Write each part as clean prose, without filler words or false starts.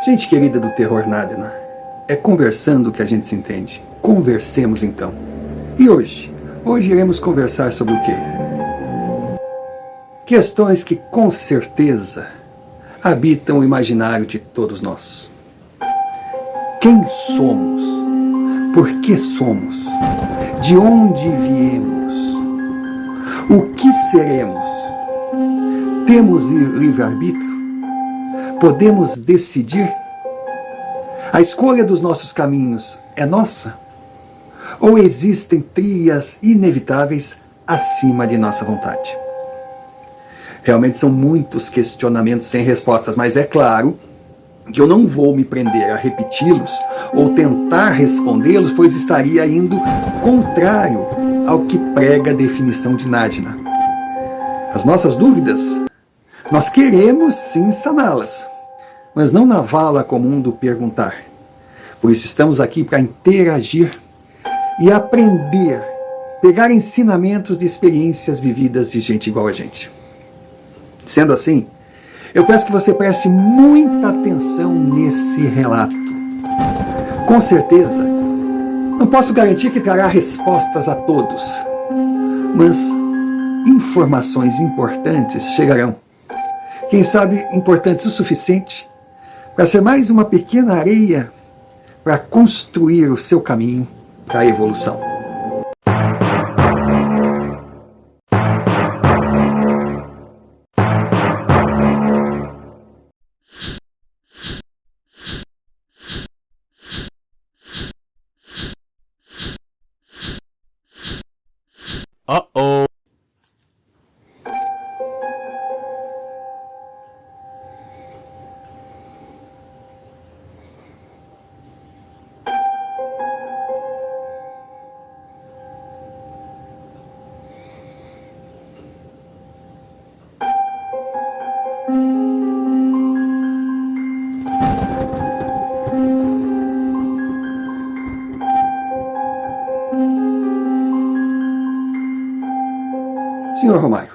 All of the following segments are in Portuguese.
Gente querida do Terror Nadena, é conversando que a gente se entende. Conversemos então. E hoje? Hoje iremos conversar sobre o quê? Questões que com certeza habitam o imaginário de todos nós. Quem somos? Por que somos? De onde viemos? O que seremos? Temos livre-arbítrio? Podemos decidir? A escolha dos nossos caminhos é nossa? Ou existem trilhas inevitáveis acima de nossa vontade? Realmente são muitos questionamentos sem respostas, mas é claro que eu não vou me prender a repeti-los ou tentar respondê-los, pois estaria indo contrário ao que prega a definição de Nadena. As nossas dúvidas, nós queremos sim saná-las, mas não na vala comum do perguntar. Por isso estamos aqui para interagir e aprender, pegar ensinamentos de experiências vividas de gente igual a gente. Sendo assim, eu peço que você preste muita atenção nesse relato. Com certeza, não posso garantir que trará respostas a todos, mas informações importantes chegarão. Quem sabe importantes o suficiente para ser mais uma pequena areia para construir o seu caminho para a evolução. Uh-oh. Senhor Romário,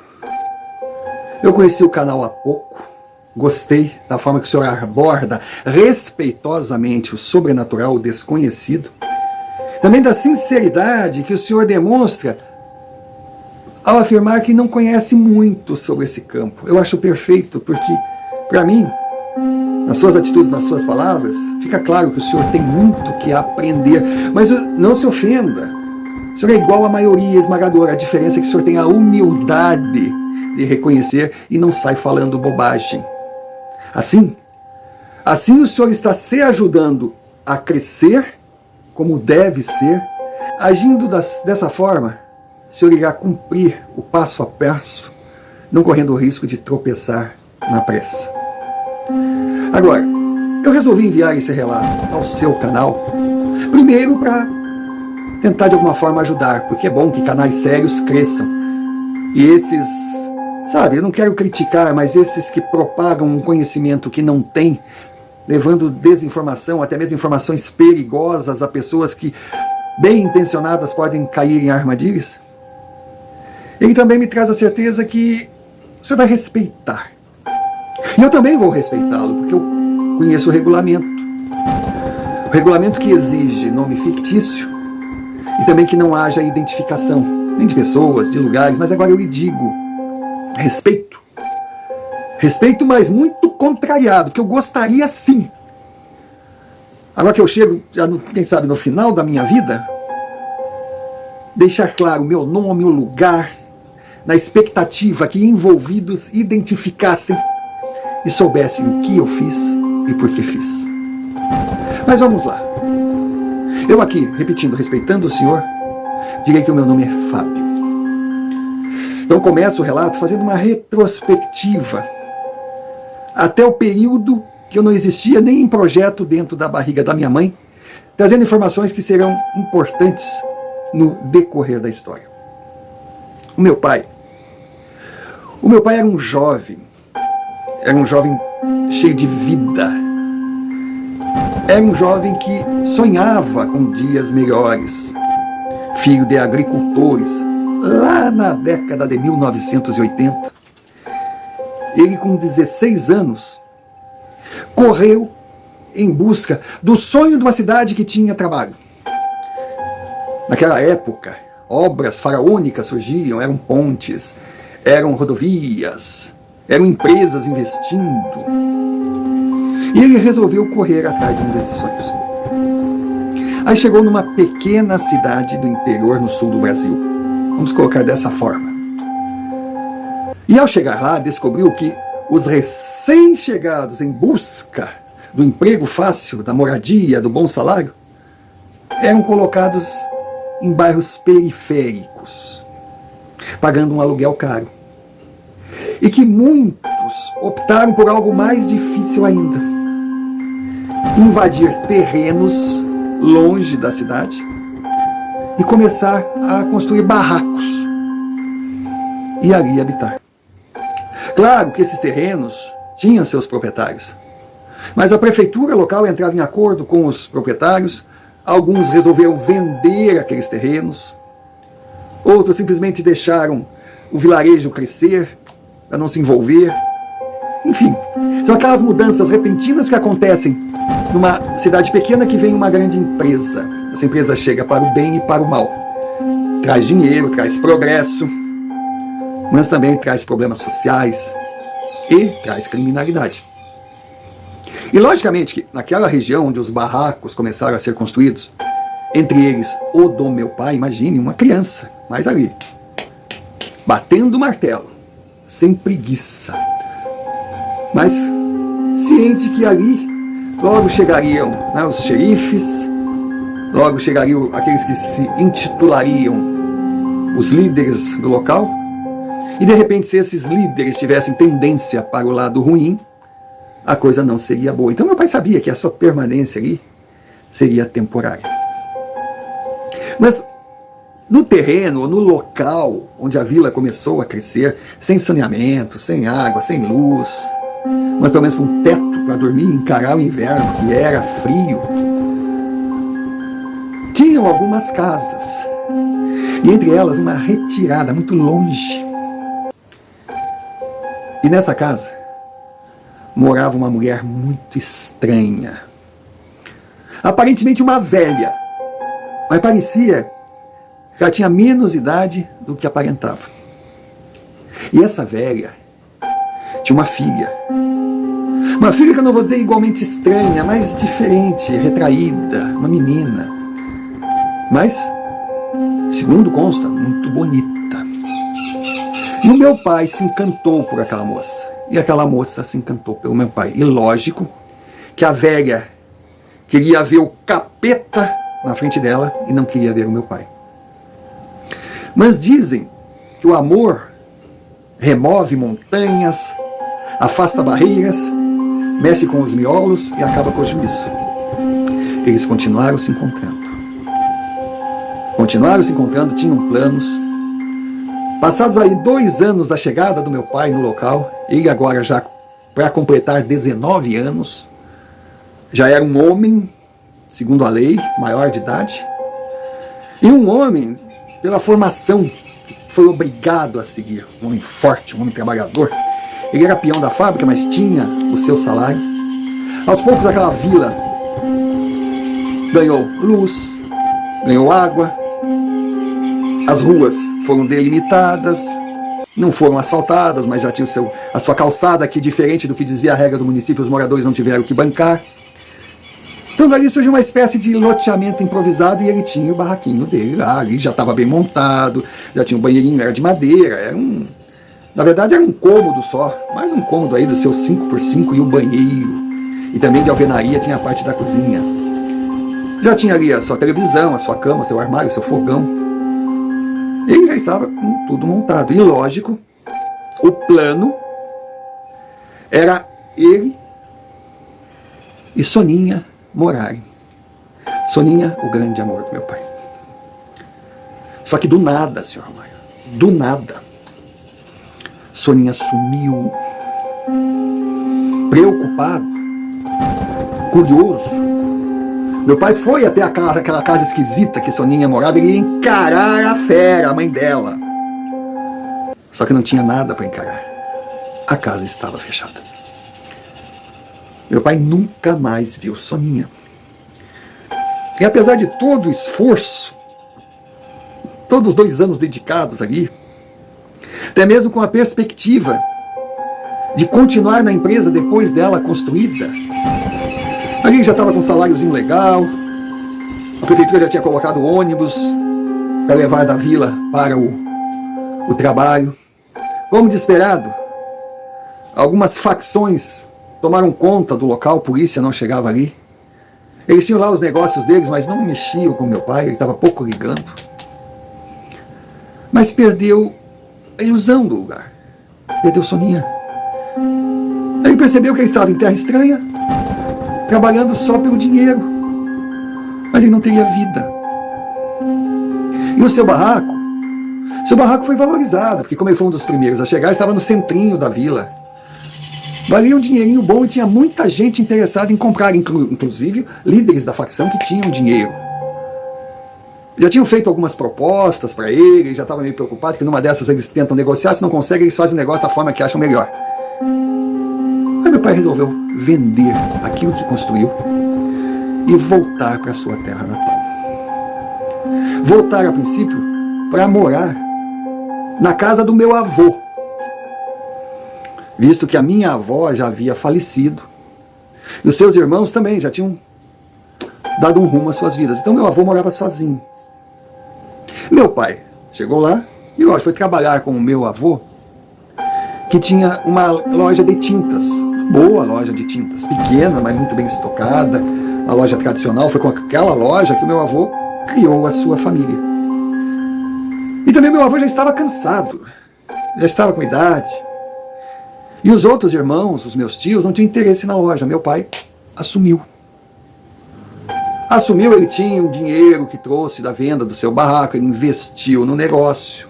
eu conheci o canal há pouco, gostei da forma que o senhor aborda respeitosamente o sobrenatural, o desconhecido, também da sinceridade que o senhor demonstra ao afirmar que não conhece muito sobre esse campo. Eu acho perfeito, porque, para mim, nas suas atitudes, nas suas palavras, fica claro que o senhor tem muito que aprender, mas não se ofenda. O senhor é igual à maioria esmagadora. A diferença é que o senhor tem a humildade de reconhecer e não sai falando bobagem. Assim o senhor está se ajudando a crescer como deve ser. Agindo dessa forma, o senhor irá cumprir o passo a passo, não correndo o risco de tropeçar na pressa. Agora, eu resolvi enviar esse relato ao seu canal, primeiro para tentar de alguma forma ajudar, porque é bom que canais sérios cresçam. E esses, eu não quero criticar, mas esses que propagam um conhecimento que não tem, levando desinformação, até mesmo informações perigosas a pessoas que, bem intencionadas, podem cair em armadilhas. Ele também me traz a certeza que o senhor vai respeitar. E eu também vou respeitá-lo, porque eu conheço o regulamento. O regulamento que exige nome fictício, e também que não haja identificação, nem de pessoas, de lugares, mas agora eu lhe digo, respeito. Respeito, mas muito contrariado, que eu gostaria sim. Agora que eu chego, já quem sabe no final da minha vida, deixar claro o meu nome, o lugar, na expectativa que envolvidos identificassem e soubessem o que eu fiz e por que fiz. Mas vamos lá. Eu aqui, repetindo, respeitando o senhor, direi que o meu nome é Fábio. Então começo o relato fazendo uma retrospectiva até o período que eu não existia nem em projeto dentro da barriga da minha mãe, trazendo informações que serão importantes no decorrer da história. O meu pai era um jovem cheio de vida. Era um jovem que sonhava com dias melhores, filho de agricultores, lá na década de 1980. Ele, com 16 anos, correu em busca do sonho de uma cidade que tinha trabalho. Naquela época, obras faraônicas surgiam, eram pontes, eram rodovias, eram empresas investindo. E ele resolveu correr atrás de um desses sonhos. Aí chegou numa pequena cidade do interior no sul do Brasil. Vamos colocar dessa forma. E ao chegar lá, descobriu que os recém-chegados em busca do emprego fácil, da moradia, do bom salário, eram colocados em bairros periféricos, pagando um aluguel caro. E que muitos optaram por algo mais difícil ainda: invadir terrenos longe da cidade e começar a construir barracos e ali habitar. Claro que esses terrenos tinham seus proprietários, mas a prefeitura local entrava em acordo com os proprietários. Alguns resolveram vender aqueles terrenos, outros simplesmente deixaram o vilarejo crescer para não se envolver. Enfim, são aquelas mudanças repentinas que acontecem numa cidade pequena que vem uma grande empresa. Essa empresa chega para o bem e para o mal. Traz dinheiro, traz progresso, mas também traz problemas sociais e traz criminalidade. E logicamente que naquela região onde os barracos começaram a ser construídos, entre eles o do meu pai, imagine uma criança, mas ali, batendo o martelo, sem preguiça, mas ciente que ali logo chegariam, né, os xerifes, logo chegariam aqueles que se intitulariam os líderes do local, e de repente, se esses líderes tivessem tendência para o lado ruim, a coisa não seria boa. Então meu pai sabia que a sua permanência ali seria temporária. Mas no terreno, no local onde a vila começou a crescer, sem saneamento, sem água, sem luz, mas pelo menos com um teto para dormir e encarar o inverno, que era frio, tinham algumas casas, e entre elas uma retirada muito longe. E nessa casa morava uma mulher muito estranha. Aparentemente uma velha, mas parecia que ela tinha menos idade do que aparentava. E essa velha tinha uma filha. Uma filha que eu não vou dizer igualmente estranha, mas diferente, retraída, uma menina. Mas, segundo consta, muito bonita. E o meu pai se encantou por aquela moça. E aquela moça se encantou pelo meu pai. E lógico que a velha queria ver o capeta na frente dela e não queria ver o meu pai. Mas dizem que o amor remove montanhas, afasta barreiras, mexe com os miolos e acaba com o juízo. Eles continuaram se encontrando. Tinham planos. Passados aí 2 anos da chegada do meu pai no local, ele agora já para completar 19 anos, já era um homem, segundo a lei, maior de idade, e um homem, pela formação, foi obrigado a seguir, um homem forte, um homem trabalhador. Ele era peão da fábrica, mas tinha o seu salário. Aos poucos aquela vila ganhou luz, ganhou água, as ruas foram delimitadas, não foram asfaltadas, mas já tinha a sua calçada, que diferente do que dizia a regra do município, os moradores não tiveram que bancar. Então dali surgiu uma espécie de loteamento improvisado e ele tinha o barraquinho dele lá, ali já estava bem montado, já tinha um banheirinho, era de madeira, na verdade era um cômodo só, mais um cômodo aí do seu 5x5 e o banheiro. E também de alvenaria tinha a parte da cozinha. Já tinha ali a sua televisão, a sua cama, o seu armário, o seu fogão. Ele já estava com tudo montado. E lógico, o plano era ele e Soninha morarem. Soninha, o grande amor do meu pai. Só que do nada, senhor Mário, do nada, Soninha sumiu. Preocupado, curioso, meu pai foi até aquela casa esquisita que Soninha morava. Ele ia encarar a fera, a mãe dela. Só que não tinha nada para encarar. A casa estava fechada. Meu pai nunca mais viu Soninha. E apesar de todo o esforço, todos os 2 anos dedicados ali, até mesmo com a perspectiva de continuar na empresa depois dela construída, ali já estava com um saláriozinho legal, a prefeitura já tinha colocado ônibus para levar da vila para o trabalho. Como de esperado, algumas facções tomaram conta do local, a polícia não chegava ali. Eles tinham lá os negócios deles, mas não mexiam com meu pai, ele estava pouco ligando. Mas perdeu a ilusão do lugar. Perdeu Soninha. Ele percebeu que ele estava em terra estranha, trabalhando só pelo dinheiro. Mas ele não teria vida. E o seu barraco foi valorizado, porque como ele foi um dos primeiros a chegar, estava no centrinho da vila. Valia um dinheirinho bom e tinha muita gente interessada em comprar, inclusive líderes da facção que tinham dinheiro. Já tinham feito algumas propostas para ele, já estava meio preocupado que numa dessas eles tentam negociar, se não conseguem eles fazem o negócio da forma que acham melhor. Aí meu pai resolveu vender aquilo que construiu e voltar para sua terra natal. Voltar a princípio para morar na casa do meu avô, visto que a minha avó já havia falecido e os seus irmãos também já tinham dado um rumo às suas vidas. Então meu avô morava sozinho. Meu pai chegou lá e, lógico, foi trabalhar com o meu avô, que tinha uma loja de tintas, boa loja de tintas, pequena, mas muito bem estocada, uma loja tradicional. Foi com aquela loja que o meu avô criou a sua família. E também meu avô já estava cansado, já estava com idade. E os outros irmãos, os meus tios, não tinham interesse na loja. Meu pai assumiu. Ele tinha o dinheiro que trouxe da venda do seu barraco, ele investiu no negócio.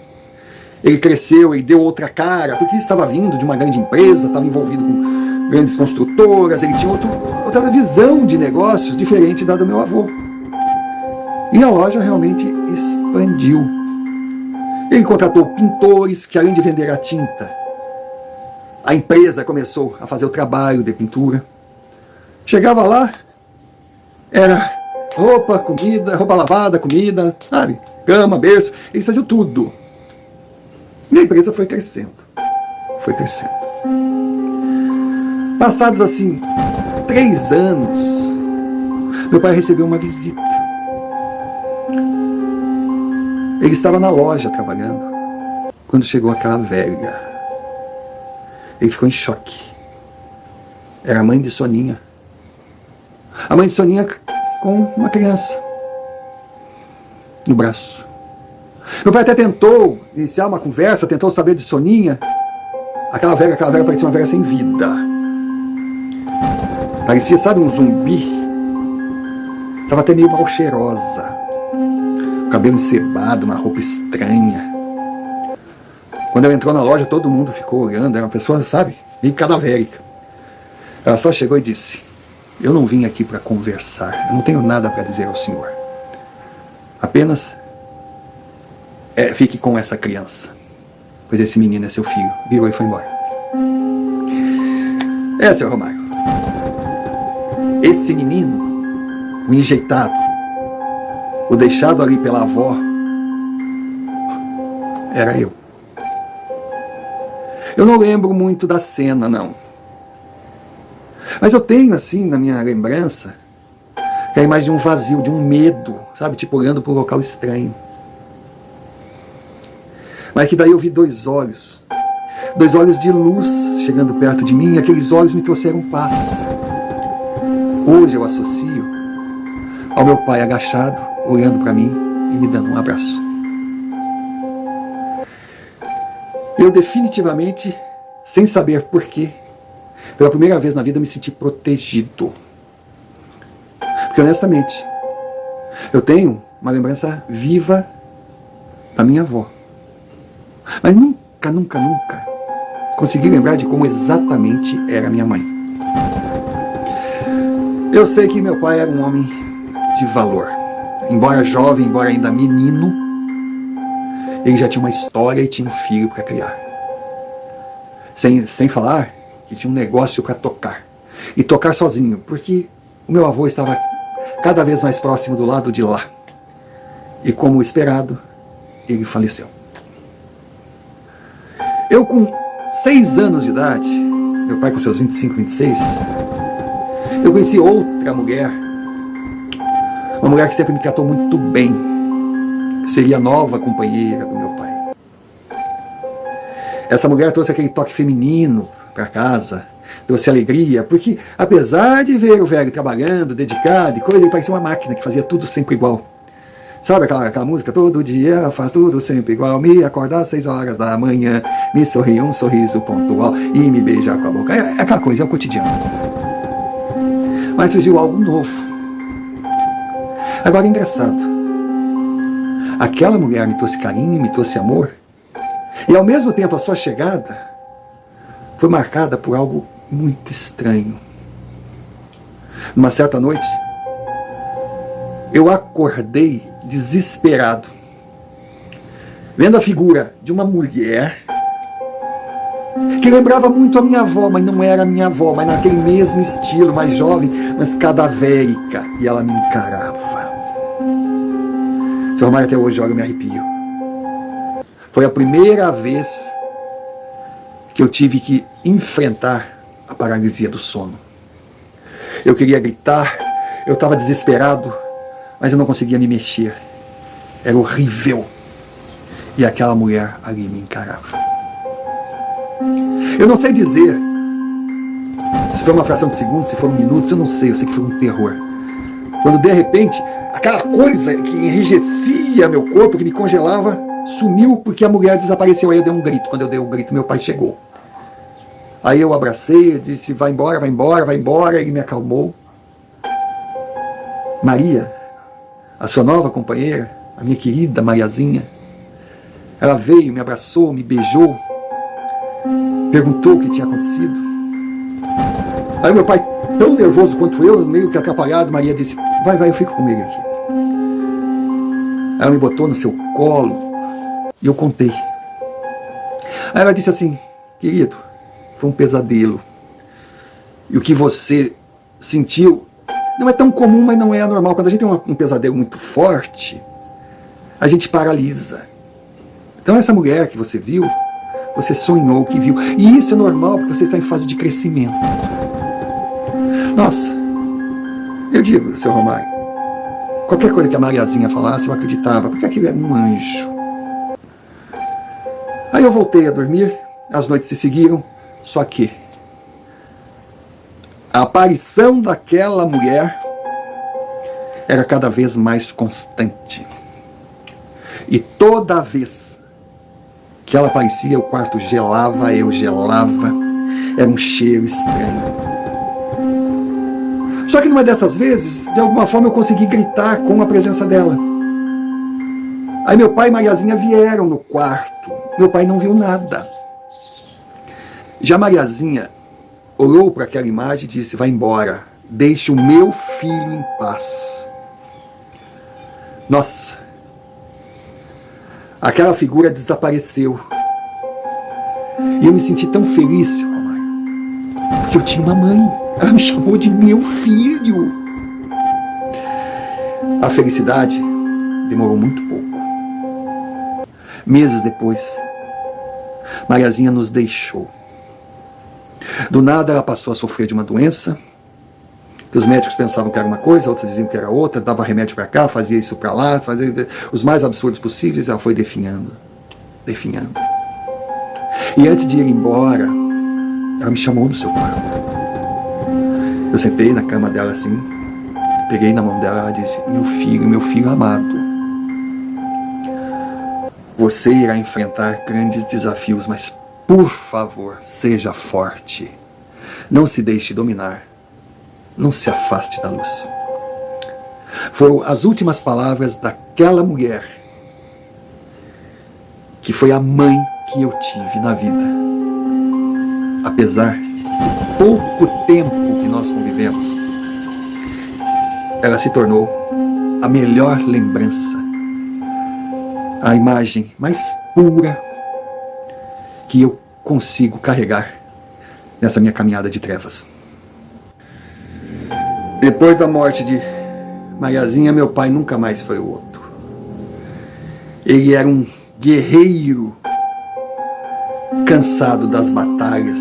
Ele cresceu, ele deu outra cara, porque estava vindo de uma grande empresa, estava envolvido com grandes construtoras, ele tinha outra visão de negócios diferente da do meu avô. E a loja realmente expandiu. Ele contratou pintores que, além de vender a tinta, a empresa começou a fazer o trabalho de pintura. Chegava lá, era roupa, comida, roupa lavada, comida, sabe? Cama, berço, eles faziam tudo. E a empresa foi crescendo. Foi crescendo. Passados assim 3 anos, meu pai recebeu uma visita. Ele estava na loja trabalhando quando chegou aquela velha. Ele ficou em choque. Era a mãe de Soninha. A mãe de Soninha com uma criança no braço. Meu pai até tentou iniciar uma conversa, tentou saber de Soninha. Aquela velha parecia uma velha sem vida. Parecia, sabe, um zumbi. Estava até meio mal cheirosa. Cabelo encebado, uma roupa estranha. Quando ela entrou na loja, todo mundo ficou olhando. Era uma pessoa, sabe, meio cadavérica. Ela só chegou e disse: eu não vim aqui para conversar. Eu não tenho nada para dizer ao senhor. Apenas fique com essa criança, pois esse menino é seu filho. Virou e foi embora. Seu Romário, esse menino, o enjeitado, o deixado ali pela avó, era eu. Eu não lembro muito da cena, não. Mas eu tenho, assim, na minha lembrança, que é a imagem de um vazio, de um medo, sabe? Tipo, olhando para um local estranho. Mas que daí eu vi 2 olhos. 2 olhos de luz chegando perto de mim, e aqueles olhos me trouxeram paz. Hoje eu associo ao meu pai agachado, olhando para mim e me dando um abraço. Eu definitivamente, sem saber porquê, pela primeira vez na vida me senti protegido. Porque honestamente, eu tenho uma lembrança viva da minha avó. Mas nunca consegui lembrar de como exatamente era minha mãe. Eu sei que meu pai era um homem de valor. Embora jovem, embora ainda menino, ele já tinha uma história e tinha um filho para criar. Sem falar que tinha um negócio para tocar. e tocar sozinho, porque o meu avô estava cada vez mais próximo do lado de lá. E como esperado, ele faleceu. Eu com 6 anos de idade, meu pai com seus 25, 26, eu conheci outra mulher, uma mulher que sempre me tratou muito bem, que seria a nova companheira do meu pai. Essa mulher trouxe aquele toque feminino para casa, trouxe alegria, porque apesar de ver o velho trabalhando, dedicado e coisa, ele parecia uma máquina que fazia tudo sempre igual. Sabe aquela música? Todo dia faz tudo sempre igual, me acordar às 6 horas da manhã, me sorrir um sorriso pontual e me beijar com a boca. É aquela coisa, é o cotidiano. Mas surgiu algo novo. Agora, engraçado. Aquela mulher me trouxe carinho, me trouxe amor, e ao mesmo tempo a sua chegada foi marcada por algo muito estranho. Numa certa noite, eu acordei desesperado, vendo a figura de uma mulher que lembrava muito a minha avó, mas não era a minha avó, mas naquele mesmo estilo, mais jovem, mas cadavérica, e ela me encarava. Seu Romário, até hoje, olha, eu me arrepio. Foi a primeira vez que eu tive que enfrentar a paralisia do sono. Eu queria gritar, eu estava desesperado, mas eu não conseguia me mexer. Era horrível. E aquela mulher ali me encarava. Eu não sei dizer se foi uma fração de segundos, se foram minutos, eu não sei, eu sei que foi um terror. Quando de repente, aquela coisa que enrijecia meu corpo, que me congelava, sumiu porque a mulher desapareceu. Aí eu dei um grito. Quando eu dei um grito, meu pai chegou. Aí eu abracei, eu disse, vai embora, vai embora, vai embora. Ele me acalmou. Maria, a sua nova companheira, a minha querida Mariazinha, ela veio, me abraçou, me beijou, perguntou o que tinha acontecido. Aí meu pai, tão nervoso quanto eu, meio que atrapalhado, Maria disse, vai, eu fico com ele aqui. Ela me botou no seu colo e eu contei. Aí ela disse assim, querido, foi um pesadelo. E o que você sentiu não é tão comum, mas não é anormal. Quando a gente tem um pesadelo muito forte, a gente paralisa. Então essa mulher que você viu, você sonhou que viu. E isso é normal, porque você está em fase de crescimento. Nossa, eu digo, seu Romário, qualquer coisa que a Mariazinha falasse, eu acreditava, porque aquilo era um anjo. Aí eu voltei a dormir, as noites se seguiram, só que a aparição daquela mulher era cada vez mais constante. E toda vez que ela aparecia, o quarto gelava, eu gelava, era um cheiro estranho. Só que numa dessas vezes, de alguma forma eu consegui gritar com a presença dela. Aí meu pai e Mariazinha vieram no quarto. Meu pai não viu nada. Já Mariazinha olhou para aquela imagem e disse, vai embora, deixe o meu filho em paz. Nossa, aquela figura desapareceu. E eu me senti tão feliz, seu Romário, porque eu tinha uma mãe. Ela me chamou de meu filho. A felicidade demorou muito pouco. Meses depois, Mariazinha nos deixou. Do nada ela passou a sofrer de uma doença, que os médicos pensavam que era uma coisa, outros diziam que era outra, dava remédio para cá, fazia isso para lá, fazia os mais absurdos possíveis, ela foi definhando. E antes de ir embora, ela me chamou no seu quarto. Eu sentei na cama dela assim, peguei na mão dela e ela disse, meu filho amado, você irá enfrentar grandes desafios, mas por favor, seja forte. Não se deixe dominar. Não se afaste da luz. Foram as últimas palavras daquela mulher, que foi a mãe que eu tive na vida. Apesar do pouco tempo que nós convivemos, ela se tornou a melhor lembrança, a imagem mais pura que eu consigo carregar nessa minha caminhada de trevas. Depois da morte de Mariazinha, meu pai nunca mais foi o outro. Ele era um guerreiro cansado das batalhas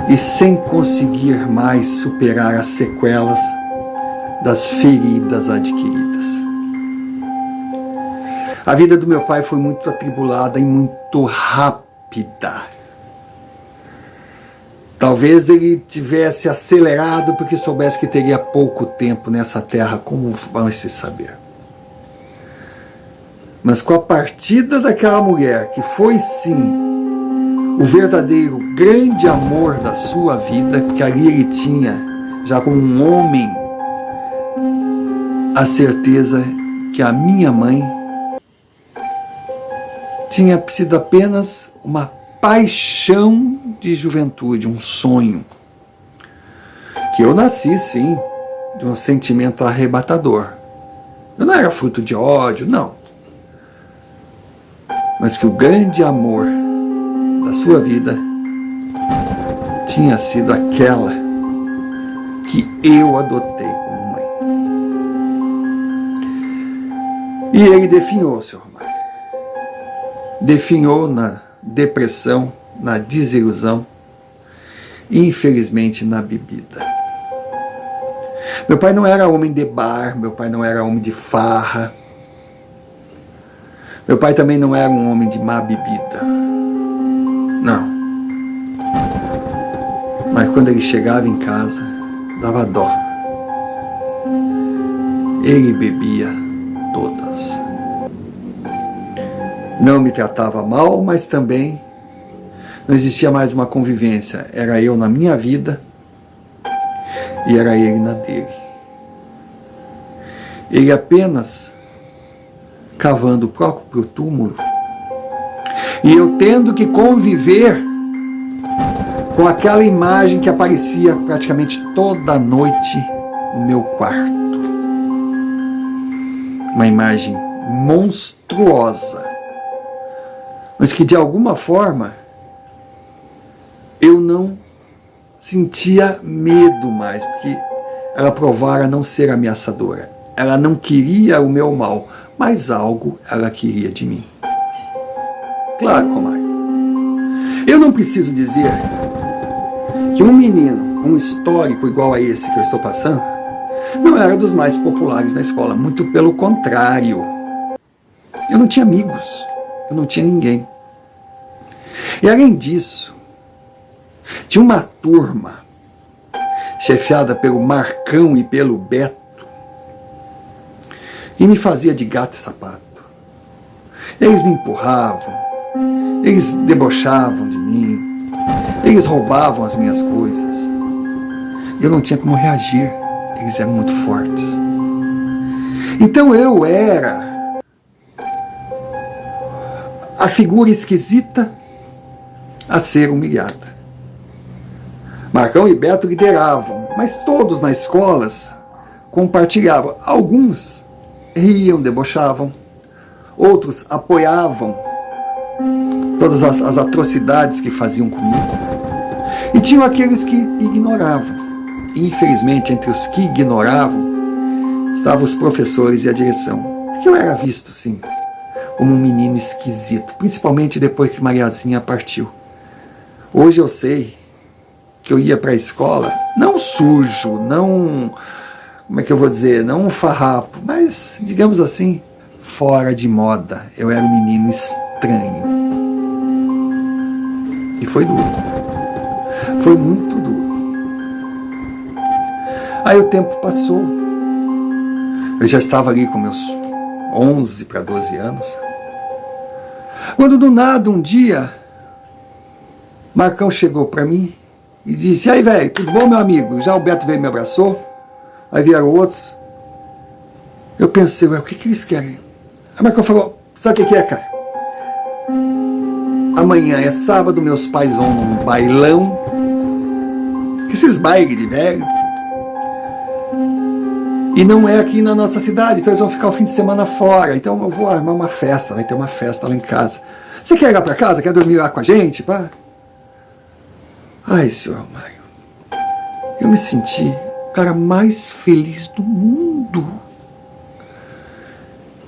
e sem conseguir mais superar as sequelas das feridas adquiridas. A vida do meu pai foi muito atribulada e muito rápida. Talvez ele tivesse acelerado porque soubesse que teria pouco tempo nessa terra, como vai se saber. Mas com a partida daquela mulher, que foi sim o verdadeiro grande amor da sua vida, porque ali ele tinha, já como um homem, a certeza que a minha mãe tinha sido apenas uma paixão de juventude, um sonho. Que eu nasci, sim, de um sentimento arrebatador. Eu não era fruto de ódio, não. Mas que o grande amor da sua vida tinha sido aquela que eu adotei como mãe. E ele definhou, senhor Romário. Definhou na depressão, na desilusão e, infelizmente, na bebida. Meu pai não era homem de bar, meu pai não era homem de farra. Meu pai também não era um homem de má bebida. Não. Mas quando ele chegava em casa, dava dó. Ele bebia todas. Não me tratava mal, mas também não existia mais uma convivência. Era eu na minha vida e era ele na dele. Ele apenas cavando o próprio túmulo e eu tendo que conviver com aquela imagem que aparecia praticamente toda noite no meu quarto. Uma imagem monstruosa, mas que de alguma forma eu não sentia medo mais, porque ela provara não ser ameaçadora. Ela não queria o meu mal, mas algo ela queria de mim. Claro, Romário. Eu não preciso dizer que um menino, um histórico igual a esse que eu estou passando, não era dos mais populares na escola. Muito pelo contrário. Eu não tinha amigos. Eu não tinha ninguém. E além disso, tinha uma turma chefiada pelo Marcão e pelo Beto e me fazia de gato e sapato. Eles me empurravam, eles debochavam de mim, eles roubavam as minhas coisas. Eu não tinha como reagir, eles eram muito fortes. Então eu era a figura esquisita a ser humilhada. Marcão e Beto lideravam, mas todos nas escolas compartilhavam. Alguns riam, debochavam, outros apoiavam todas as atrocidades que faziam comigo. E tinham aqueles que ignoravam. E, infelizmente, entre os que ignoravam, estavam os professores e a direção. Porque eu era visto, sim, como um menino esquisito, principalmente depois que Mariazinha partiu. Hoje eu sei que eu ia para a escola, não sujo, não, como é que eu vou dizer, não um farrapo, mas, digamos assim, fora de moda. Eu era um menino estranho. E foi duro. Foi muito duro. Aí o tempo passou. Eu já estava ali com meus 11 para 12 anos. Quando do nada, um dia, Marcão chegou para mim e disse: "E aí, velho, tudo bom, meu amigo?" Já o Beto veio e me abraçou. Aí vieram outros. Eu pensei: "Ué, o que eles querem?" Aí Marcão falou: "Sabe o que é, cara? Amanhã é sábado, meus pais vão num bailão. Esses bailes de velho. E não é aqui na nossa cidade, então eles vão ficar o fim de semana fora. Então eu vou armar uma festa, vai ter uma festa lá em casa. Você quer ir lá pra casa? Quer dormir lá com a gente, pá?" Ai, senhor Mário, eu me senti O cara mais feliz do mundo.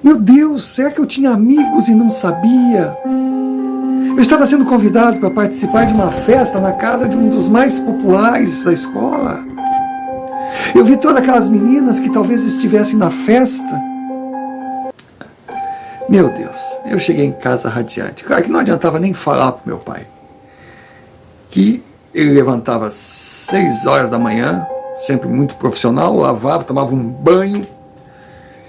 Meu Deus, será que eu tinha amigos e não sabia? Eu estava sendo convidado para participar de uma festa na casa de um dos mais populares da escola. Eu vi todas aquelas meninas que talvez estivessem na festa. Meu Deus, eu cheguei em casa radiante. Claro que não adiantava nem falar para meu pai. Que ele levantava às 6 horas da manhã, sempre muito profissional, lavava, tomava um banho,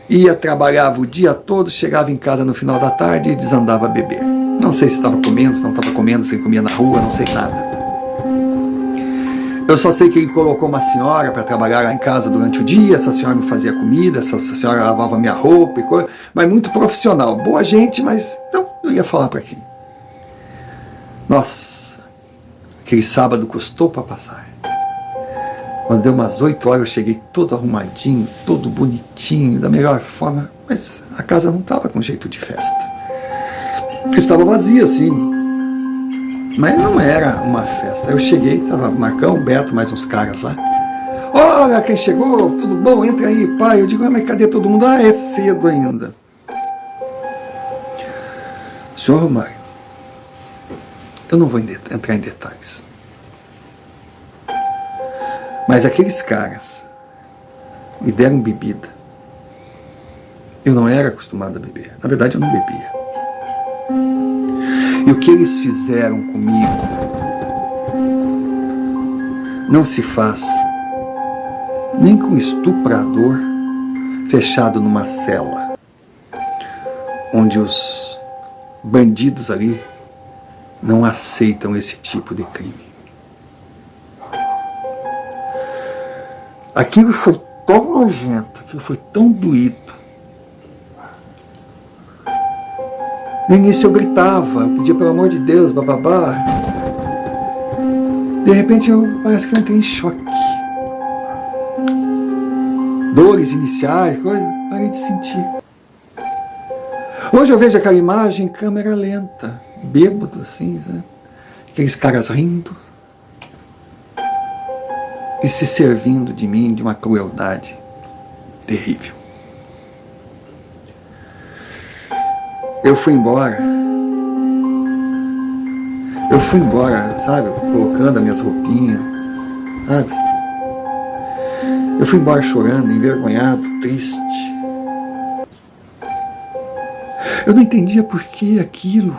ia, trabalhava o dia todo, chegava em casa no final da tarde e desandava a beber. Não sei se estava comendo, se não estava comendo, se comia na rua, não sei nada. Eu só sei que ele colocou uma senhora para trabalhar lá em casa durante o dia, essa senhora me fazia comida, essa senhora lavava minha roupa e coisa, mas muito profissional. Boa gente, mas então eu ia falar para quem? Nossa, aquele sábado custou para passar. Quando deu umas 8 horas eu cheguei todo arrumadinho, todo bonitinho, da melhor forma, mas a casa não estava com jeito de festa. Estava vazia, sim. Mas não era uma festa. Eu cheguei, estava Marcão, Beto, mais uns caras lá. Olha quem chegou, tudo bom? Entra aí, pai. Eu digo, mas cadê todo mundo? Ah, é cedo ainda. Senhor Romário, eu não vou entrar em detalhes. Mas aqueles caras me deram bebida. Eu não era acostumado a beber. Na verdade, eu não bebia. E o que eles fizeram comigo não se faz nem com um estuprador fechado numa cela, onde os bandidos ali não aceitam esse tipo de crime. Aquilo foi tão nojento, aquilo foi tão doído. No início eu gritava, eu pedia pelo amor de Deus, bababá. De repente parece que eu entrei em choque. Dores iniciais, coisa, parei de sentir. Hoje eu vejo aquela imagem em câmera lenta, bêbado assim, sabe? Aqueles caras rindo e se servindo de mim de uma crueldade terrível. Eu fui embora, sabe, colocando as minhas roupinhas, sabe? Eu fui embora chorando, envergonhado, triste. Eu não entendia por que aquilo.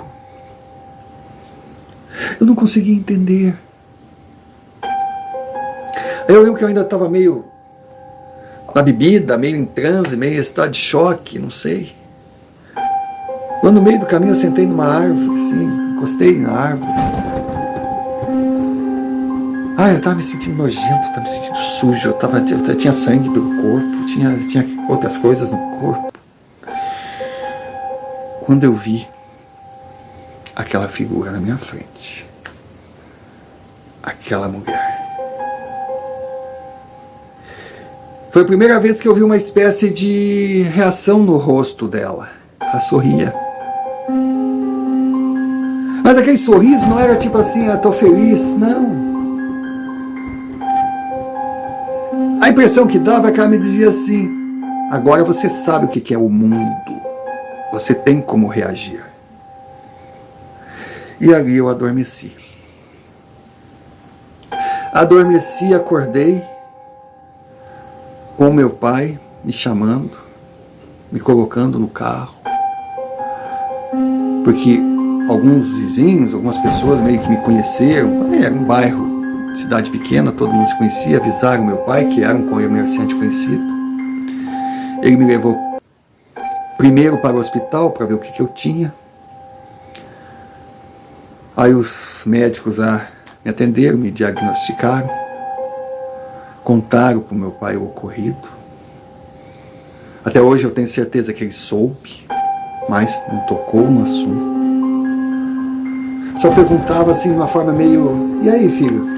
Eu não conseguia entender. Eu lembro que eu ainda estava meio na bebida, meio em transe, meio em estado de choque, não sei. Quando no meio do caminho eu sentei numa árvore, assim, encostei na árvore. Assim. Eu estava me sentindo nojento, estava me sentindo sujo, eu tinha sangue pelo corpo, tinha outras coisas no corpo. Quando eu vi aquela figura na minha frente, aquela mulher, foi a primeira vez que eu vi uma espécie de reação no rosto dela. Ela sorria. Mas aquele sorriso não era tipo assim, eu tô feliz, não. A impressão que dava é que ela me dizia assim, agora você sabe o que é o mundo. Você tem como reagir. E ali eu adormeci. Adormeci, acordei com meu pai me chamando, me colocando no carro, porque alguns vizinhos, algumas pessoas meio que me conheceram, era um bairro, cidade pequena, todo mundo se conhecia, avisaram meu pai, que era um comerciante conhecido. Ele me levou primeiro para o hospital para ver o que eu tinha. Aí os médicos lá me atenderam, me diagnosticaram, contaram para o meu pai o ocorrido. Até hoje eu tenho certeza que ele soube, mas não tocou no assunto. Só perguntava assim de uma forma meio, e aí, filho?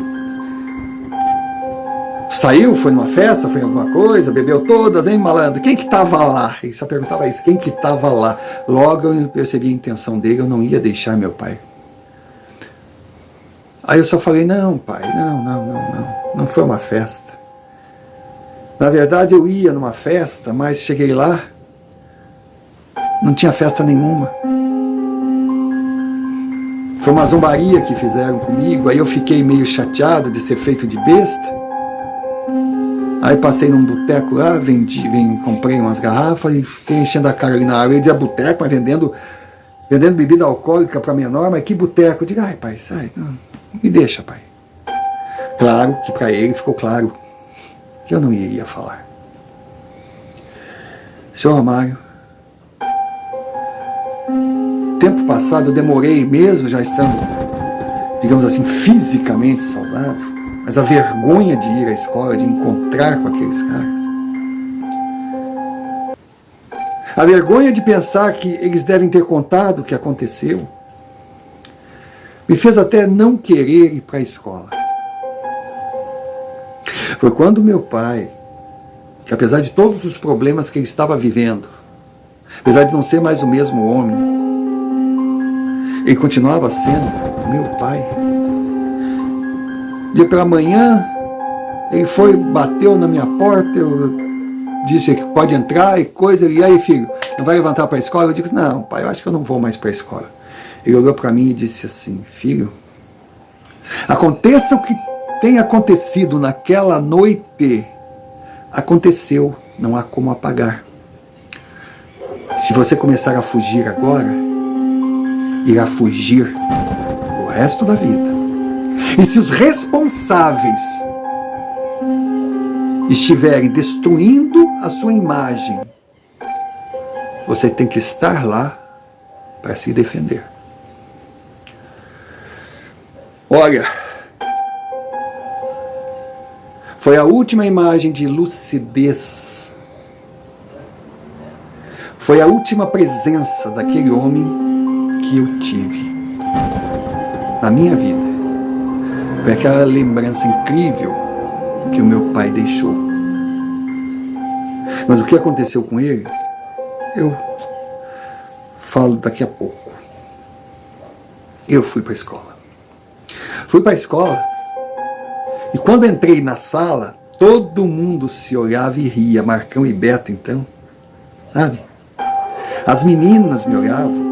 Saiu, foi numa festa, foi em alguma coisa, bebeu todas, hein, malandro? Quem que tava lá? Ele só perguntava isso, quem que tava lá? Logo eu percebi a intenção dele, eu não ia deixar meu pai. Aí eu só falei, não, pai, não foi uma festa. Na verdade, eu ia numa festa, mas cheguei lá, não tinha festa nenhuma. Foi uma zombaria que fizeram comigo, aí eu fiquei meio chateado de ser feito de besta. Aí passei num boteco lá, comprei umas garrafas e fiquei enchendo a cara ali na área. Eu dizia boteco, mas vendendo bebida alcoólica para menor, mas que boteco? Eu digo, ai pai, sai, não, me deixa pai. Claro que para ele ficou claro que eu não iria falar. Senhor Romário, tempo passado eu demorei, mesmo já estando, digamos assim, fisicamente saudável, mas a vergonha de ir à escola, de encontrar com aqueles caras, a vergonha de pensar que eles devem ter contado o que aconteceu, me fez até não querer ir para a escola. Foi quando meu pai, que apesar de todos os problemas que ele estava vivendo, apesar de não ser mais o mesmo homem, ele continuava sendo meu pai. Dia pela manhã, ele foi, bateu na minha porta, eu disse que pode entrar e coisa, e aí filho, não vai levantar para a escola? Eu disse, não pai, eu acho que eu não vou mais para a escola. Ele olhou para mim e disse assim, filho, aconteça o que tem acontecido naquela noite, aconteceu, não há como apagar. Se você começar a fugir agora, irá fugir o resto da vida. E se os responsáveis estiverem destruindo a sua imagem, você tem que estar lá para se defender. Olha, foi a última imagem de lucidez. Foi a última presença daquele homem que eu tive na minha vida. Foi aquela lembrança incrível que o meu pai deixou. Mas o que aconteceu com ele, eu falo daqui a pouco. Eu fui para a escola. Fui para a escola e quando entrei na sala, todo mundo se olhava e ria. Marcão e Beto, então. Sabe? As meninas me olhavam.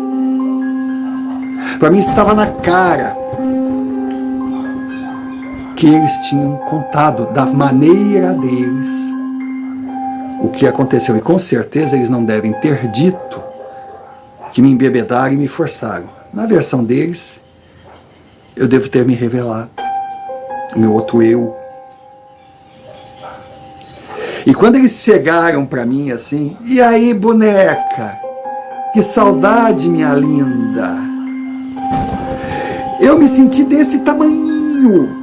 Para mim estava na cara que eles tinham contado da maneira deles o que aconteceu. E com certeza eles não devem ter dito que me embebedaram e me forçaram. Na versão deles, eu devo ter me revelado. O meu outro eu. E quando eles chegaram para mim assim, e aí boneca, que saudade minha linda, eu me senti desse tamanhinho,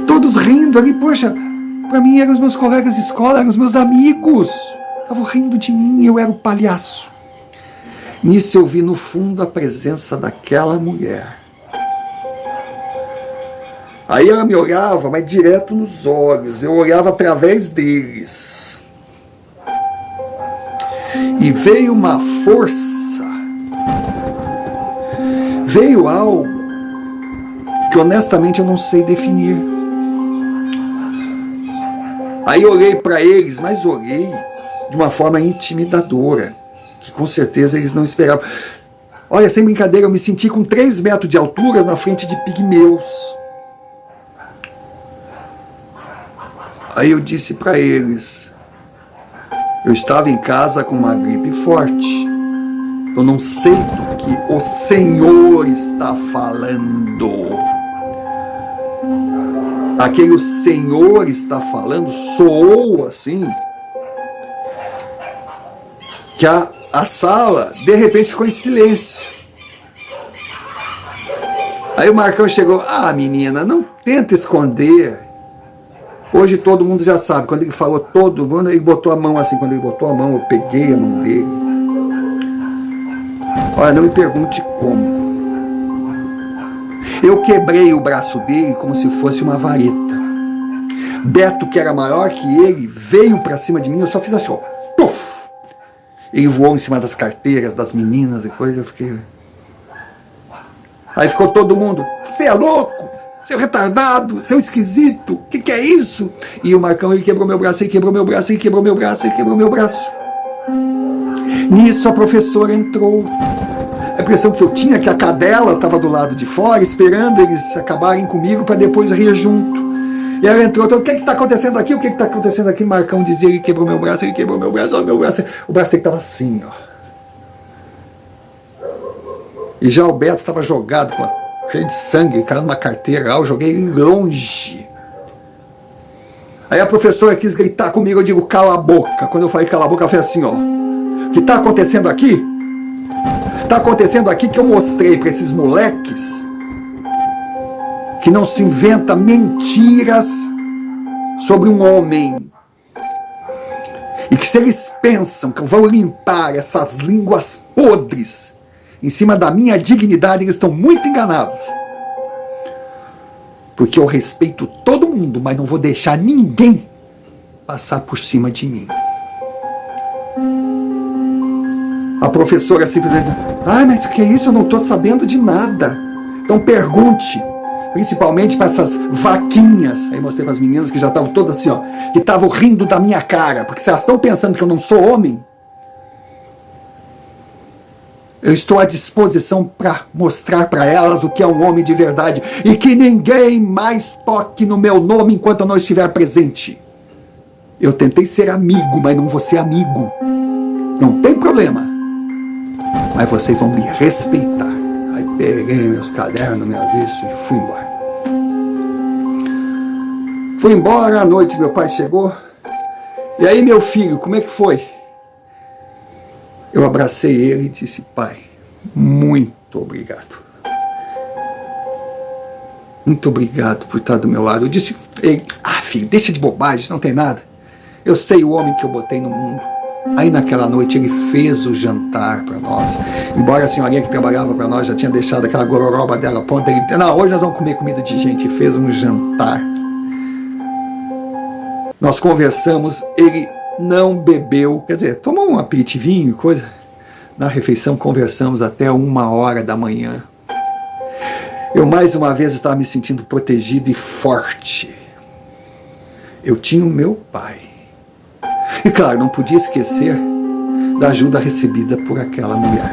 todos rindo ali, poxa, para mim eram os meus colegas de escola, eram os meus amigos, estavam rindo de mim, eu era o palhaço. Nisso eu vi no fundo a presença daquela mulher. Aí ela me olhava, mas direto nos olhos, eu olhava através deles. E veio uma força, veio algo que honestamente eu não sei definir. Aí eu olhei para eles, mas olhei de uma forma intimidadora, que com certeza eles não esperavam. Olha, sem brincadeira, eu me senti com 3 metros de altura na frente de pigmeus. Aí eu disse para eles, eu estava em casa com uma gripe forte, eu não sei do que o Senhor está falando. Aquele o Senhor está falando soou assim, que a sala de repente ficou em silêncio. Aí o Marcão chegou, menina, não tenta esconder. Hoje todo mundo já sabe, quando ele falou todo mundo, ele botou a mão assim, quando ele botou a mão, eu peguei a mão dele. Olha, não me pergunte como. Eu quebrei o braço dele como se fosse uma vareta. Beto, que era maior que ele, veio pra cima de mim, eu só fiz assim, ó, puf! Ele voou em cima das carteiras, das meninas e coisa, eu fiquei... Aí ficou todo mundo, você é louco? seu retardado, seu esquisito, o que é isso? E o Marcão, ele quebrou meu braço, ele quebrou meu braço, ele quebrou meu braço, ele quebrou meu braço. Nisso a professora entrou. A impressão que eu tinha é que a cadela estava do lado de fora, esperando eles acabarem comigo para depois rir junto. E ela entrou, o que está acontecendo aqui? O que está acontecendo aqui? Marcão dizia, ele quebrou meu braço, ó, meu braço. O braço dele estava assim, ó. E já o Beto estava jogado, cheio de sangue, caiu numa carteira, eu joguei ele longe. Aí a professora quis gritar comigo, eu digo, cala a boca. Quando eu falei cala a boca, ela fez assim, ó. O que está acontecendo aqui? Está acontecendo aqui que eu mostrei para esses moleques que não se inventa mentiras sobre um homem. E que se eles pensam que eu vou limpar essas línguas podres em cima da minha dignidade, eles estão muito enganados. Porque eu respeito todo mundo, mas não vou deixar ninguém passar por cima de mim. A professora simplesmente, mas o que é isso? Eu não estou sabendo de nada. Então pergunte, principalmente para essas vaquinhas. Aí mostrei para as meninas que já estavam todas assim, ó, que estavam rindo da minha cara, porque se elas estão pensando que eu não sou homem, eu estou à disposição para mostrar para elas o que é um homem de verdade e que ninguém mais toque no meu nome enquanto eu não estiver presente. Eu tentei ser amigo, mas não vou ser amigo. Não tem problema. Mas vocês vão me respeitar. Aí peguei meus cadernos, minhas isso e fui embora. Fui embora, à noite meu pai chegou. E aí, meu filho, como é que foi? Eu abracei ele e disse, pai, muito obrigado. Muito obrigado por estar do meu lado. Eu disse, filho, deixa de bobagem, não tem nada. Eu sei o homem que eu botei no mundo. Aí naquela noite ele fez o jantar para nós. Embora a senhorinha que trabalhava para nós já tinha deixado aquela gororoba dela pronta, ele disse, não, hoje nós vamos comer comida de gente. E fez um jantar. Nós conversamos, ele não bebeu, quer dizer, tomou um aperitivinho, coisa. Na refeição conversamos até 1h da manhã. Eu mais uma vez estava me sentindo protegido e forte. Eu tinha o meu pai. E claro, não podia esquecer da ajuda recebida por aquela mulher.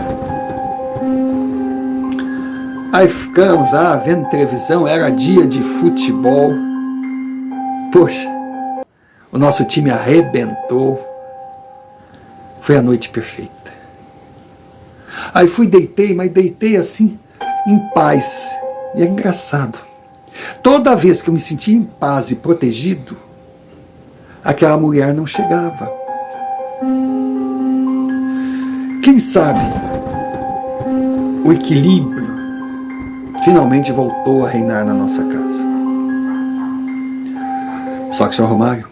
Aí ficamos vendo televisão, era dia de futebol. Poxa, o nosso time arrebentou. Foi a noite perfeita. Aí deitei, mas deitei assim, em paz. E é engraçado. Toda vez que eu me sentia em paz e protegido, aquela mulher não chegava. Quem sabe o equilíbrio finalmente voltou a reinar na nossa casa. Só que, Sr. Romário,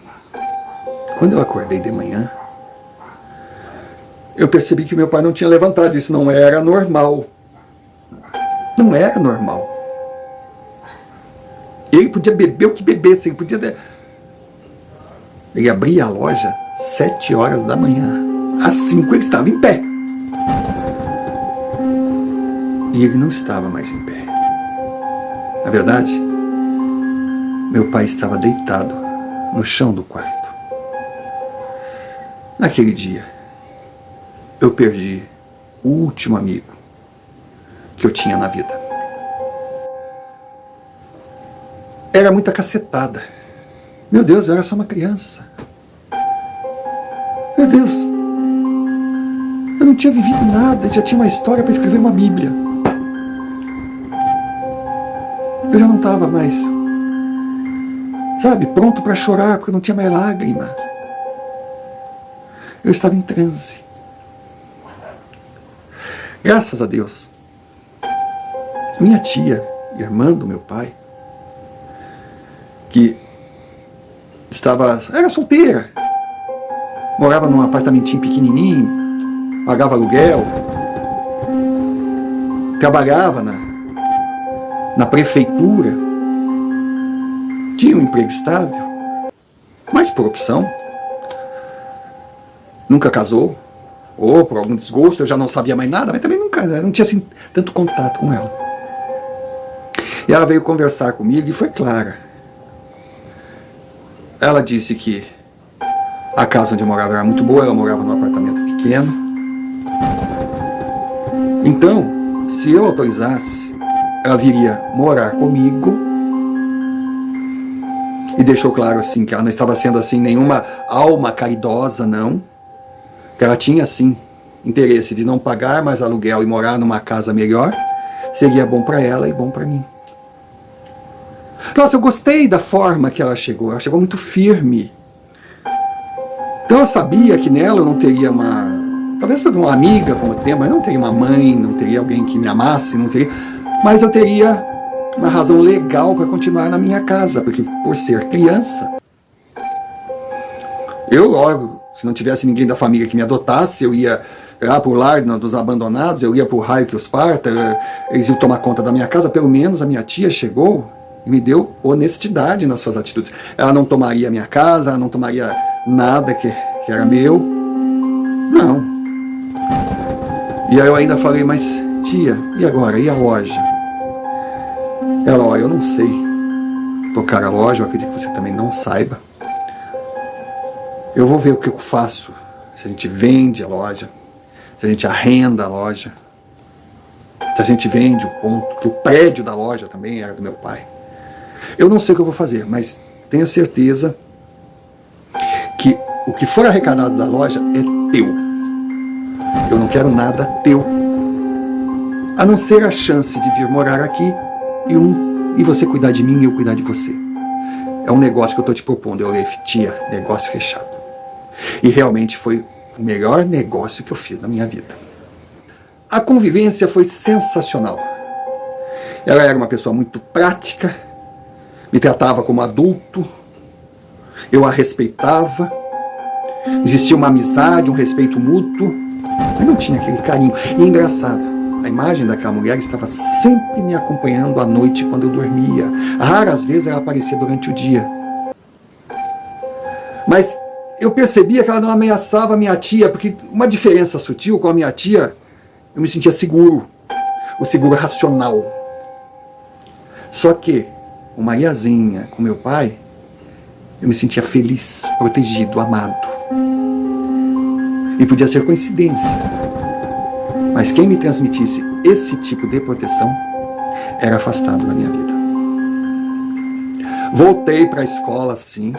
quando eu acordei de manhã, eu percebi que meu pai não tinha levantado. Isso não era normal. Não era normal. Ele podia beber o que bebesse. Ele abria a loja 7h da manhã. Às 5 ele estava em pé. E ele não estava mais em pé. Na verdade, meu pai estava deitado no chão do quarto. Naquele dia, eu perdi o último amigo que eu tinha na vida. Era muita cacetada. Meu Deus, eu era só uma criança. Meu Deus, eu não tinha vivido nada, já tinha uma história para escrever uma Bíblia. Eu já não estava mais, pronto para chorar, porque não tinha mais lágrima. Eu estava em transe. Graças a Deus, minha tia, irmã do meu pai, que era solteira, morava num apartamentinho pequenininho, pagava aluguel, trabalhava na prefeitura, tinha um emprego estável, mas por opção, nunca casou, ou por algum desgosto, eu já não sabia mais nada, mas também não tinha assim tanto contato com ela. E ela veio conversar comigo e foi clara. Ela disse que a casa onde eu morava era muito boa, ela morava num apartamento pequeno. Então, se eu autorizasse, ela viria morar comigo. E deixou claro assim que ela não estava sendo assim nenhuma alma caridosa, não. Que ela tinha sim interesse de não pagar mais aluguel e morar numa casa melhor. Seria bom para ela e bom para mim. Nossa, eu gostei da forma que ela chegou muito firme. Então eu sabia que nela eu não teria talvez uma amiga como tema, mas não teria uma mãe, não teria alguém que me amasse, não teria, mas eu teria uma razão legal para continuar na minha casa, porque por ser criança, eu logo, se não tivesse ninguém da família que me adotasse, eu ia lá pro lar dos abandonados, eu ia pro raio que os parta, eles iam tomar conta da minha casa. Pelo menos a minha tia chegou e me deu honestidade nas suas atitudes. Ela não tomaria a minha casa, ela não tomaria nada que era meu. Não. E aí eu ainda falei, mas tia, e agora? E a loja? Ela, olha, eu não sei tocar a loja, eu acredito que você também não saiba. Eu vou ver o que eu faço. Se a gente vende a loja, se a gente arrenda a loja, se a gente vende o ponto, que o prédio da loja também era do meu pai. Eu não sei o que eu vou fazer, mas tenha certeza que o que for arrecadado da loja é teu. Eu não quero nada teu, a não ser a chance de vir morar aqui e você cuidar de mim e eu cuidar de você. É um negócio que eu estou te propondo. Eu falei, tia, negócio fechado. E realmente foi o melhor negócio que eu fiz na minha vida. A convivência foi sensacional. Ela era uma pessoa muito prática, me tratava como adulto, eu a respeitava, existia uma amizade, um respeito mútuo, mas não tinha aquele carinho. E engraçado, a imagem daquela mulher estava sempre me acompanhando à noite quando eu dormia. Raras vezes ela aparecia durante o dia. Mas eu percebia que ela não ameaçava a minha tia, porque uma diferença sutil com a minha tia, eu me sentia seguro, o seguro racional. Só que com Mariazinha, com meu pai, eu me sentia feliz, protegido, amado. E podia ser coincidência, mas quem me transmitisse esse tipo de proteção era afastado da minha vida. Voltei para a escola, sim,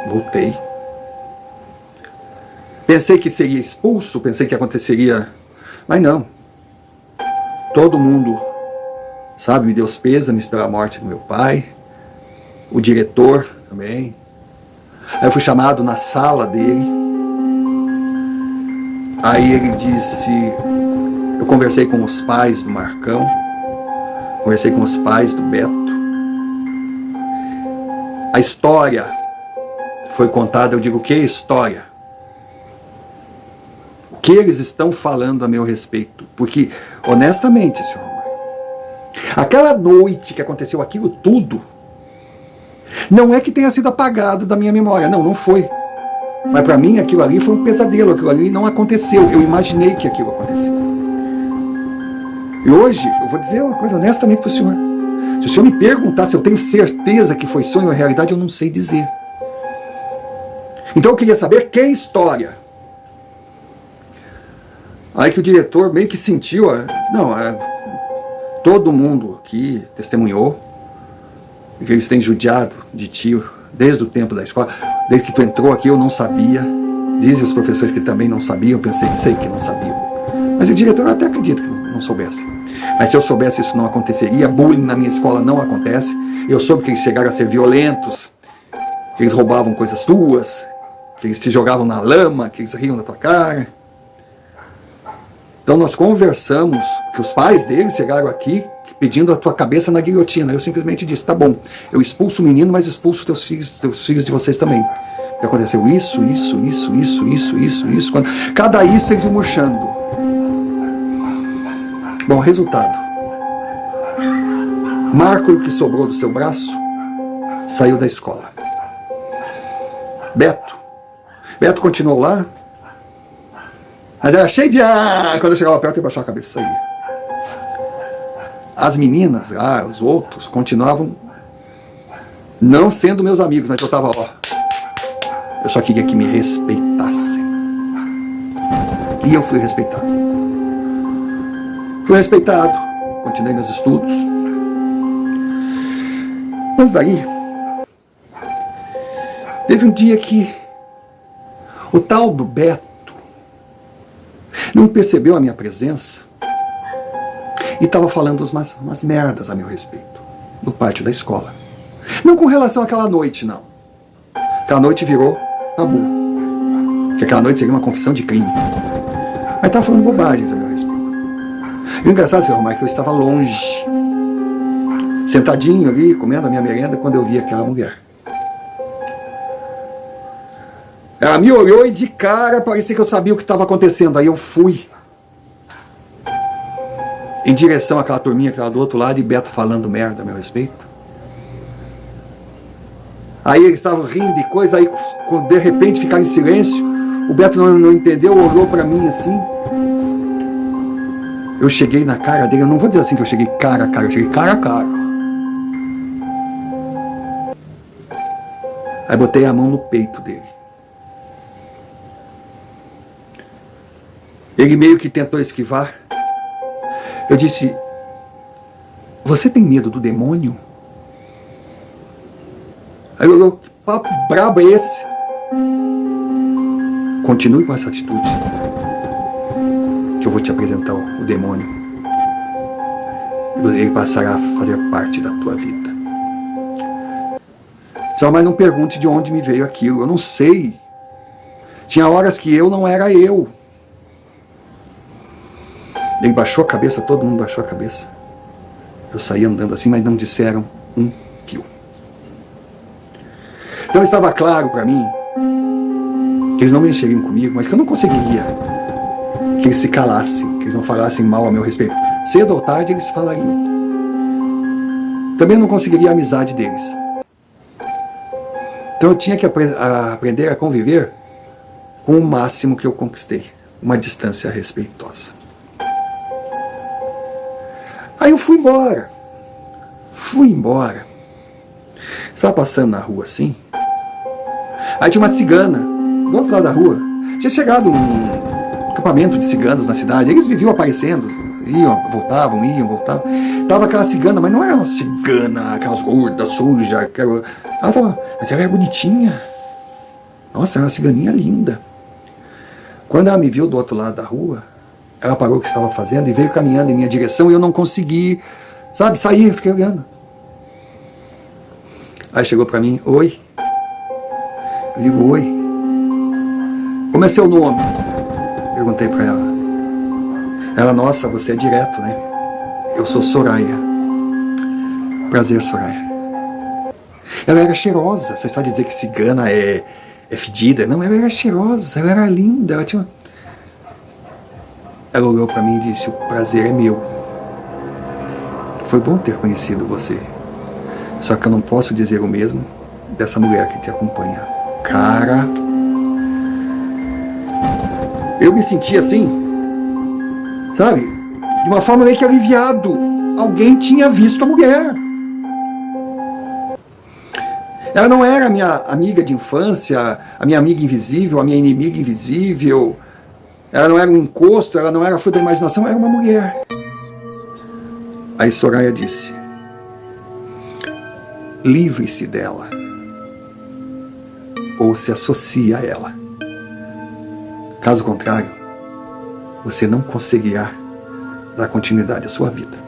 voltei. Pensei que seria expulso, pensei que aconteceria, mas não. Todo mundo, sabe, me deu os pêsames pela morte do meu pai, o diretor também. Aí eu fui chamado na sala dele. Aí ele disse, eu conversei com os pais do Marcão, conversei com os pais do Beto. A história foi contada, eu digo, que história? O que eles estão falando a meu respeito? Porque, honestamente, senhor Romário, aquela noite que aconteceu aquilo tudo, não é que tenha sido apagado da minha memória, não foi. Mas para mim aquilo ali foi um pesadelo, aquilo ali não aconteceu, eu imaginei que aquilo aconteceu. E hoje, eu vou dizer uma coisa honestamente para o senhor. Se o senhor me perguntar se eu tenho certeza que foi sonho ou realidade, eu não sei dizer. Então eu queria saber que história. Aí que o diretor meio que sentiu, todo mundo aqui testemunhou que eles têm judiado de tio desde o tempo da escola. Desde que tu entrou aqui eu não sabia. Dizem os professores que também não sabiam, sei que não sabiam. Mas o diretor até acredita que não soubesse. Mas se eu soubesse isso não aconteceria, bullying na minha escola não acontece. Eu soube que eles chegaram a ser violentos, que eles roubavam coisas tuas, que eles te jogavam na lama, que eles riam da tua cara. Então nós conversamos, que os pais deles chegaram aqui pedindo a tua cabeça na guilhotina. Eu simplesmente disse, tá bom, eu expulso o menino, mas expulso teus filhos de vocês também. Porque aconteceu isso. Cada isso eles iam murchando. Bom, resultado. Marco, o que sobrou do seu braço, saiu da escola. Beto continuou lá, mas era cheio de quando eu chegava perto eu baixava a cabeça e saía. As meninas, os outros, continuavam não sendo meus amigos, mas eu estava, eu só queria que me respeitassem. E eu fui respeitado. Fui respeitado, continuei meus estudos. Mas daí, teve um dia que o tal do Beto não percebeu a minha presença e estava falando umas merdas a meu respeito, no pátio da escola. Não com relação àquela noite, não. Aquela noite virou tabu. Que aquela noite seria uma confissão de crime. Mas estava falando bobagens a meu respeito. E o engraçado, senhor Romar, é que eu estava longe, sentadinho ali, comendo a minha merenda, quando eu vi aquela mulher. Ela me olhou e de cara parecia que eu sabia o que estava acontecendo. Aí eu fui em direção àquela turminha que estava do outro lado e Beto falando merda a meu respeito. Aí eles estavam rindo e coisa, aí de repente ficaram em silêncio. O Beto não entendeu, olhou para mim assim. Eu cheguei na cara dele, eu não vou dizer assim que eu cheguei cara a cara, eu cheguei cara a cara. Aí botei a mão no peito dele. Ele meio que tentou esquivar. Eu disse, você tem medo do demônio? Aí ele olhou, que papo brabo é esse? Continue com essa atitude, que eu vou te apresentar o demônio. E ele passará a fazer parte da tua vida. Só, mas não pergunte de onde me veio aquilo, eu não sei. Tinha horas que eu não era eu. Ele baixou a cabeça, todo mundo baixou a cabeça. Eu saí andando assim, mas não disseram um pio. Então estava claro para mim que eles não mexeriam comigo, mas que eu não conseguiria que eles se calassem, que eles não falassem mal a meu respeito. Cedo ou tarde eles falariam. Também não conseguiria a amizade deles. Então eu tinha que aprender a conviver com o máximo que eu conquistei, uma distância respeitosa. Aí eu fui embora. Estava passando na rua assim. Aí tinha uma cigana do outro lado da rua. Tinha chegado um acampamento de ciganos na cidade. Eles viviam aparecendo. Iam, voltavam. Tava aquela cigana, mas não era uma cigana, aquelas gordas, sujas. Mas ela era bonitinha. Nossa, era uma ciganinha linda. Quando ela me viu do outro lado da rua, ela parou o que estava fazendo e veio caminhando em minha direção e eu não consegui, sair, fiquei olhando. Aí chegou para mim, oi. Eu digo, oi. Como é seu nome? Perguntei para ela. Ela, nossa, você é direto, né? Eu sou Soraya. Prazer, Soraya. Ela era cheirosa. Você está a dizer que cigana é fedida? Não, ela era cheirosa, ela era linda. Ela olhou para mim e disse, o prazer é meu. Foi bom ter conhecido você. Só que eu não posso dizer o mesmo dessa mulher que te acompanha. Cara, eu me senti assim, sabe? De uma forma meio que aliviado. Alguém tinha visto a mulher. Ela não era a minha amiga de infância, a minha amiga invisível, a minha inimiga invisível. Ela não era um encosto, ela não era fruto da imaginação, era uma mulher. Aí Soraya disse, livre-se dela, ou se associe a ela. Caso contrário, você não conseguirá dar continuidade à sua vida.